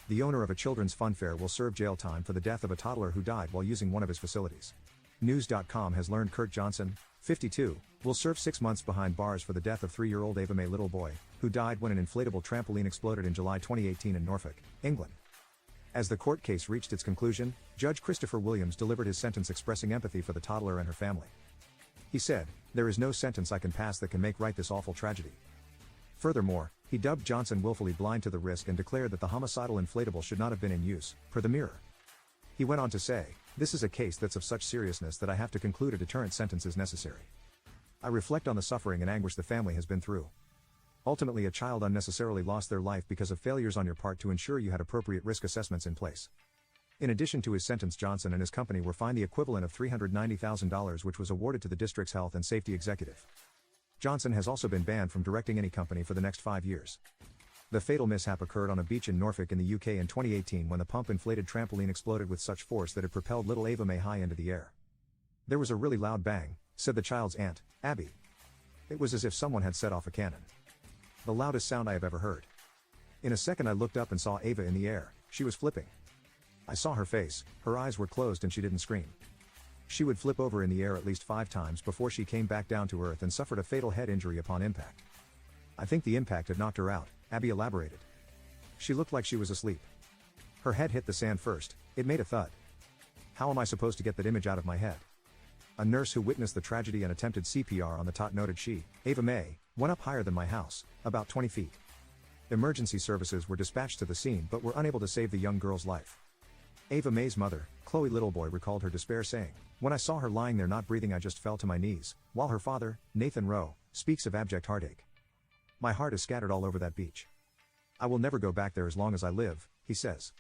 the owner of a children's funfair will serve jail time for the death of a toddler who died while using one of his facilities. News.com has learned Curt Johnson, 52, will serve 6 months behind bars for the death of 3-year-old Ava-May Littleboy, who died when an inflatable trampoline exploded in July 2018 in Norfolk, England. As the court case reached its conclusion, Judge Christopher Williams delivered his sentence expressing empathy for the toddler and her family. He said, "There is no sentence I can pass that can make right this awful tragedy." Furthermore, he dubbed Johnson willfully blind to the risk and declared that the homicidal inflatable should not have been in use, per the Mirror. He went on to say, "This is a case that's of such seriousness that I have to conclude a deterrent sentence is necessary. I reflect on the suffering and anguish the family has been through. Ultimately, a child unnecessarily lost their life because of failures on your part to ensure you had appropriate risk assessments in place." In addition to his sentence, Johnson and his company were fined the equivalent of $390,000, which was awarded to the district's health and safety executive. Johnson has also been banned from directing any company for the next 5 years. The fatal mishap occurred on a beach in Norfolk in the UK in 2018 when the pump-inflated trampoline exploded with such force that it propelled little Ava-May high into the air. "There was a really loud bang," said the child's aunt, Abby. "It was as if someone had set off a cannon. The loudest sound I have ever heard. In a second I looked up and saw Ava in the air. She was flipping. I saw her face, her eyes were closed and she didn't scream. She would flip over in the air at least 5 times before she came back down to earth and suffered a fatal head injury upon impact. I think the impact had knocked her out," Abby elaborated. "She looked like she was asleep. Her head hit the sand first, it made a thud. How am I supposed to get that image out of my head?" A nurse who witnessed the tragedy and attempted CPR on the tot noted she, Ava-May, went up higher than my house, about 20 feet. Emergency services were dispatched to the scene but were unable to save the young girl's life. Ava-May's mother, Chloe Littleboy, recalled her despair saying, "When I saw her lying there not breathing I just fell to my knees," while her father, Nathan Rowe, speaks of abject heartache. "My heart is scattered all over that beach. I will never go back there as long as I live," he says.